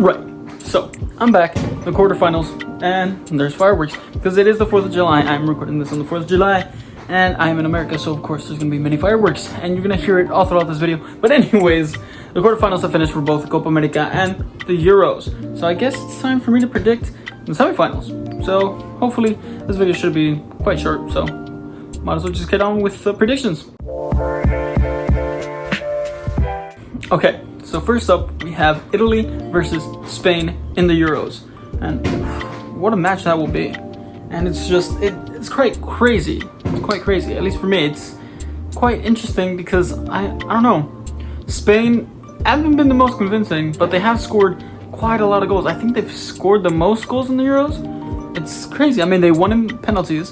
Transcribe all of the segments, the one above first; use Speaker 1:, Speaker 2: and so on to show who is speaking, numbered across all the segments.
Speaker 1: Right, so I'm back, the quarterfinals, and there's fireworks, because it is the 4th of July. I'm recording this on the 4th of July, and I'm in America, so of course there's going to be many fireworks, and you're going to hear it all throughout this video. But anyways, the quarterfinals have finished for both the Copa America and the Euros, so I guess it's time for me to predict the semifinals. So hopefully this video should be quite short, so might as well just get on with the predictions. Okay, so first up we have Italy versus Spain in the Euros, and what a match that will be. And it's just it's quite crazy. It's quite crazy, at least for me. It's quite interesting because I don't know, Spain haven't been the most convincing, but they have scored quite a lot of goals. I think they've scored the most goals in the Euros. It's crazy. I mean, they won in penalties.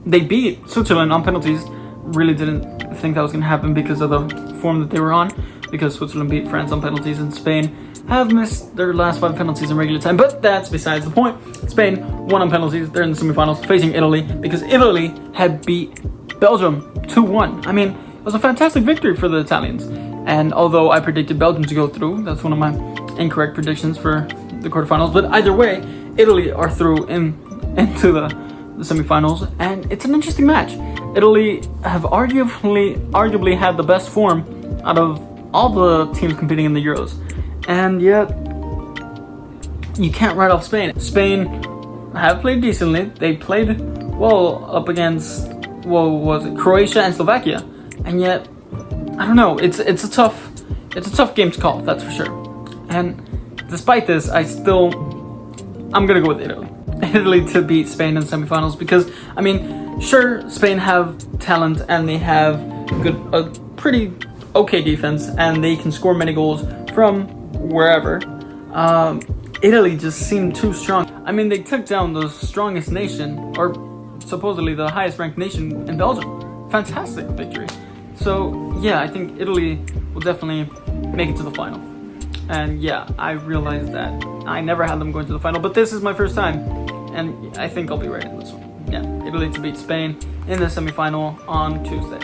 Speaker 1: They beat Switzerland on penalties. Really didn't think that was going to happen because of the form that they were on, because Switzerland beat France on penalties and Spain have missed their last 5 penalties in regular time, but that's besides the point. Spain won on penalties. They're in the semifinals facing Italy because Italy had beat Belgium 2-1. I mean, it was a fantastic victory for the Italians, and although I predicted Belgium to go through, that's one of my incorrect predictions for the quarterfinals, but either way, Italy are through into the semifinals, and it's an interesting match. Italy have arguably had the best form out of all the teams competing in the Euros, and yet you can't write off Spain. Spain have played decently. They played well up against, what was it, Croatia and Slovakia, and yet I don't know. It's a tough game to call, that's for sure. And despite this, I'm gonna go with Italy to beat Spain in the semifinals, because I mean, sure, Spain have talent and they have a pretty okay defense and they can score many goals from wherever. Italy just seemed too strong. I mean, they took down the strongest nation, or supposedly the highest ranked nation, in Belgium. Fantastic victory. So yeah, I think Italy will definitely make it to the final. And yeah, I realized that I never had them going to the final, but this is my first time, and I think I'll be right in this one. Yeah, Italy to beat Spain in the semifinal on Tuesday.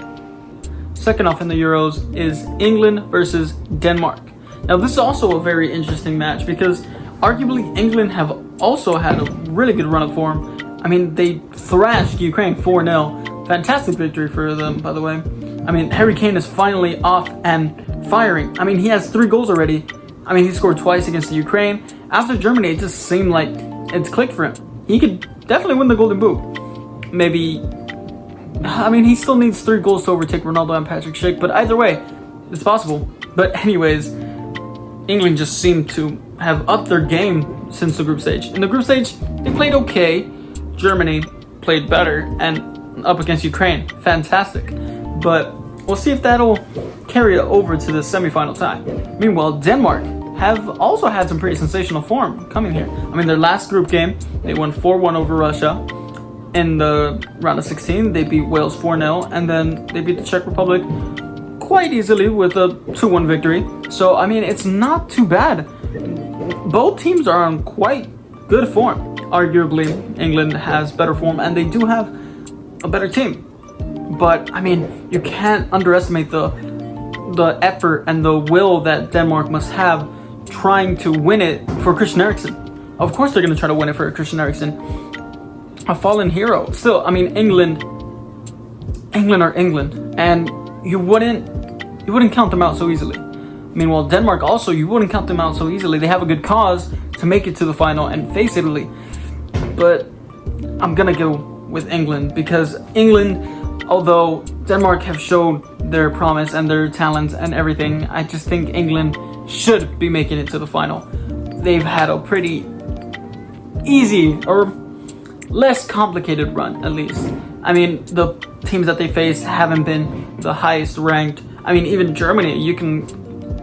Speaker 1: Second off in the Euros is England versus Denmark. Now this is also a very interesting match because arguably England have also had a really good run of form. I mean, they thrashed Ukraine 4-0. Fantastic victory for them, by the way. I mean, Harry Kane is finally off and firing. I mean, he has 3 goals already. I mean, he scored twice against the Ukraine. After Germany, it just seemed like it's clicked for him. He could definitely win the Golden Boot. Maybe, I mean, he still needs 3 goals to overtake Ronaldo and Patrick Schick, but either way, it's possible. But anyways, England just seemed to have upped their game since the group stage. In the group stage, they played okay. Germany played better, and up against Ukraine, fantastic. But we'll see if that'll carry it over to the semifinal tie. Meanwhile, Denmark have also had some pretty sensational form coming here. I mean, their last group game, they won 4-1 over Russia. In the round of 16, they beat Wales 4-0, and then they beat the Czech Republic quite easily with a 2-1 victory. So, I mean, it's not too bad. Both teams are on quite good form. Arguably, England has better form, and they do have a better team. But, I mean, you can't underestimate the effort and the will that Denmark must have trying to win it for Christian Eriksen. Of course they're going to try to win it for Christian Eriksen, a fallen hero. Still, I mean, England are England, and you wouldn't count them out so easily. Meanwhile, Denmark also, you wouldn't count them out so easily. They have a good cause to make it to the final and face Italy. But I'm gonna go with England, because England, although Denmark have showed their promise and their talent and everything, I just think England should be making it to the final. They've had a pretty easy or less complicated run, at least. I mean, the teams that they face haven't been the highest ranked. I mean, even Germany, you can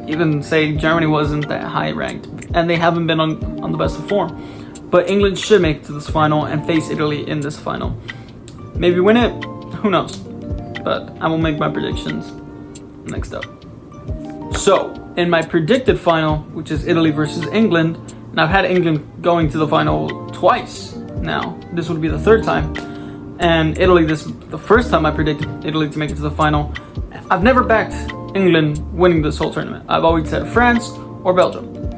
Speaker 1: even say Germany wasn't that high ranked, and they haven't been on the best of form. But England should make it to this final and face Italy in this final. Maybe win it, who knows? But I will make my predictions next up. So, in my predicted final, which is Italy versus England, and I've had England going to the final twice now. This would be the 3rd time. And Italy, the first time I predicted Italy to make it to the final. I've never backed England winning this whole tournament. I've always said France or Belgium.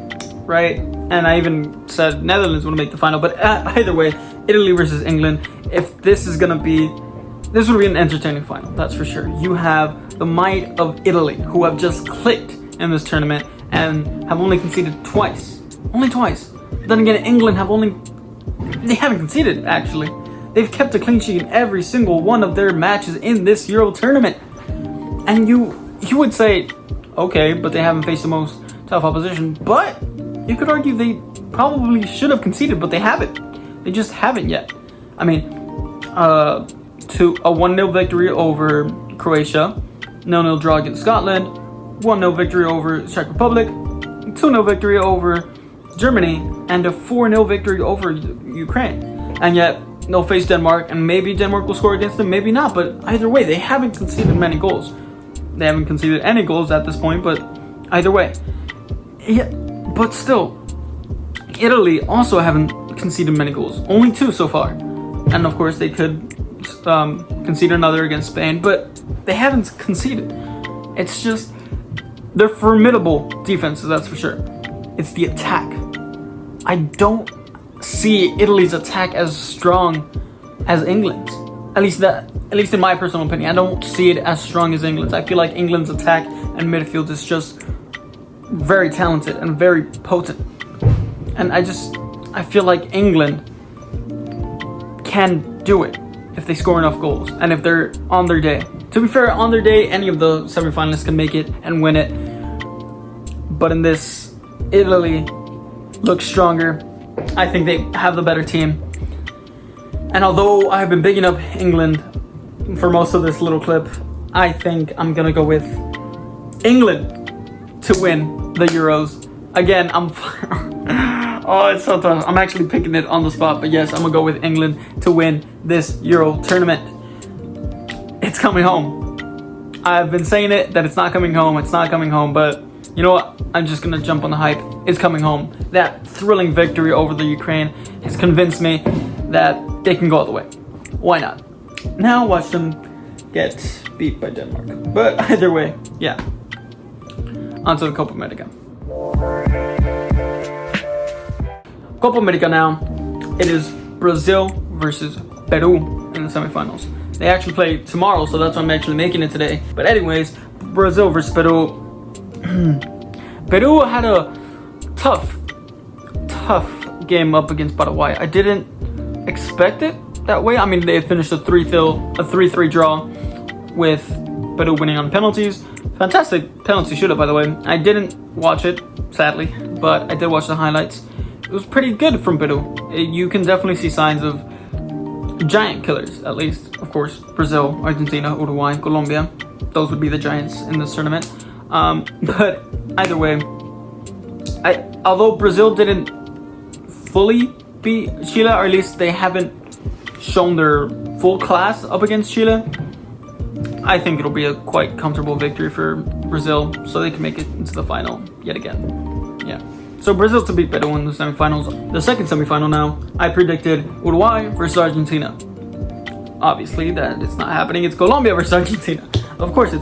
Speaker 1: right? And I even said Netherlands would make the final. But either way, Italy versus England. If this is gonna be, this would be an entertaining final. That's for sure. You have the might of Italy, who have just clicked in this tournament and have only conceded twice. Only twice. But then again, England they haven't conceded, actually. They've kept a clean sheet in every single one of their matches in this Euro tournament. And you would say, okay, but they haven't faced the most tough opposition. But you could argue they probably should have conceded, but they haven't. They just haven't yet. I mean, to a 1-0 victory over Croatia, 0-0 draw against Scotland, 1-0 victory over Czech Republic, 2-0 victory over Germany, and a 4-0 victory over Ukraine. And yet, they'll face Denmark, and maybe Denmark will score against them, maybe not. But either way, they haven't conceded many goals. They haven't conceded any goals at this point, but either way. Yeah, but still, Italy also haven't conceded many goals. Only 2 so far. And of course, they could concede another against Spain, but they haven't conceded. It's just, they're formidable defenses, that's for sure. It's the attack. I don't see Italy's attack as strong as England's. At least in my personal opinion, I don't see it as strong as England's. I feel like England's attack and midfield is just very talented and very potent. And I feel like England can do it if they score enough goals and if they're on their day. To be fair, on their day, any of the semifinalists can make it and win it. But in this, Italy looks stronger. I think they have the better team. And although I've been bigging up England for most of this little clip, I think I'm gonna go with England to win the Euros. Again, oh, it's so tough. I'm actually picking it on the spot, but yes, I'm gonna go with England to win this Euro tournament. It's coming home. I've been saying it, that it's not coming home, but you know what? I'm just gonna jump on the hype. It's coming home. That thrilling victory over the Ukraine has convinced me that they can go all the way. Why not? Now watch them get beat by Denmark. But either way, yeah. On to the Copa America. Copa America now. It is Brazil versus Peru in the semifinals. They actually play tomorrow, so that's why I'm actually making it today. But anyways, Brazil versus Peru. Peru had a tough game up against Paraguay. I didn't expect it that way. I mean, they finished a 3-3 draw with Peru winning on penalties. Fantastic penalty shootout, by the way. I didn't watch it, sadly, but I did watch the highlights. It was pretty good from Peru. You can definitely see signs of giant killers, at least. Of course, Brazil, Argentina, Uruguay, Colombia. Those would be the giants in this tournament. But either way, although Brazil didn't fully beat Chile, or at least they haven't shown their full class up against Chile, I think it'll be a quite comfortable victory for Brazil, so they can make it into the final yet again. Yeah. So Brazil to beat Peru in the semifinals. The second semifinal now, I predicted Uruguay versus Argentina. Obviously, that is not happening. It's Colombia versus Argentina. Of course it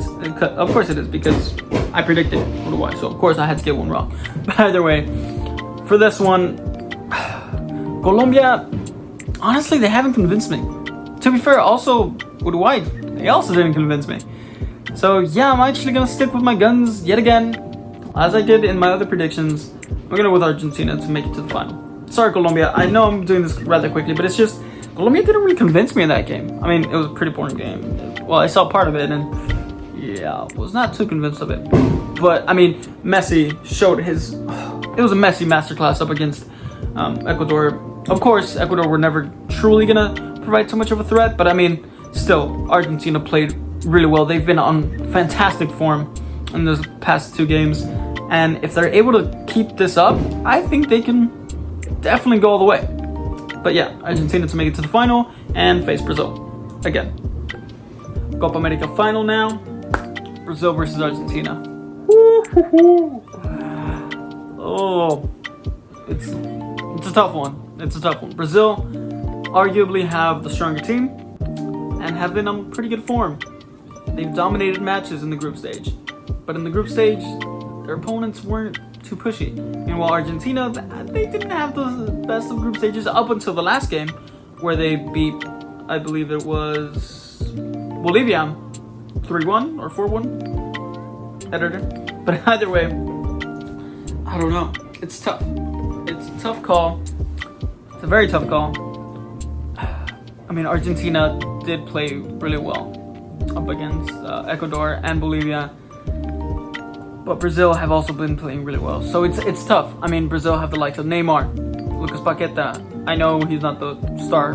Speaker 1: is, because I predicted Uruguay, so of course I had to get one wrong. But either way, for this one, Colombia, honestly, they haven't convinced me. To be fair, also Uruguay, they also didn't convince me. So yeah, I'm actually gonna stick with my guns yet again, as I did in my other predictions. I'm gonna go with Argentina to make it to the final. Sorry, Colombia. I know I'm doing this rather quickly, but it's just Colombia didn't really convince me in that game. I mean, it was a pretty boring game. Well, I saw part of it, and yeah, was not too convinced of it. But I mean, Messi showed his. It was a Messi masterclass up against Ecuador. Of course, Ecuador were never truly gonna provide too much of a threat, but I mean, still, Argentina played really well. They've been on fantastic form in those past 2 games, and if they're able to keep this up, I think they can definitely go all the way. But yeah, Argentina to make it to the final and face Brazil again. Copa America final now. Brazil versus Argentina. Oh, it's a tough one. It's a tough one. Brazil arguably have the stronger team and have been on pretty good form. They've dominated matches in the group stage, but in the group stage, their opponents weren't too pushy. Meanwhile, Argentina, they didn't have the best of group stages up until the last game, where they beat, I believe it was Bolivia 3-1 or 4-1. Editor. But either way, I don't know. It's tough. It's a tough call. It's a very tough call. I mean, Argentina did play really well up against Ecuador and Bolivia, but Brazil have also been playing really well. So it's tough. I mean, Brazil have the likes of Neymar, Lucas Paqueta. I know he's not the star,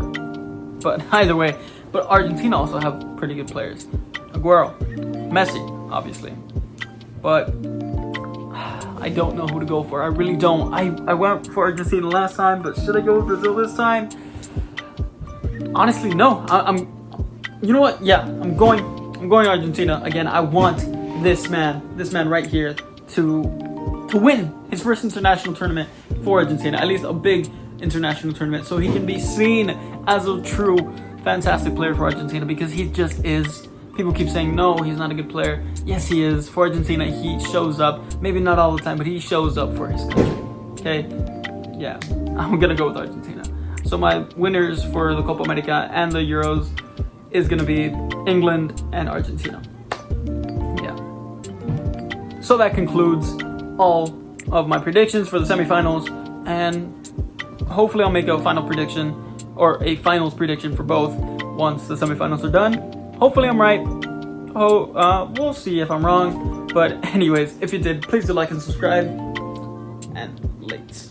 Speaker 1: but either way. But Argentina also have pretty good players. Aguero, Messi, obviously. But I don't know who to go for. I really don't. I went for Argentina last time, but should I go with Brazil this time? Honestly, no. I'm. You know what? Yeah, I'm going Argentina again. I want this man right here to win his first international tournament for Argentina, at least a big international tournament, so he can be seen as a true fantastic player for Argentina, because he just is. People keep saying, no, he's not a good player. Yes, he is. For Argentina, he shows up. Maybe not all the time, but he shows up for his country. Okay? Yeah, I'm going to go with Argentina. So my winners for the Copa America and the Euros is going to be England and Argentina. Yeah. So that concludes all of my predictions for the semifinals. And hopefully I'll make a final prediction, or a finals prediction for both once the semifinals are done. Hopefully I'm right. We'll see if I'm wrong. But anyways, if you did, please do like and subscribe. And late.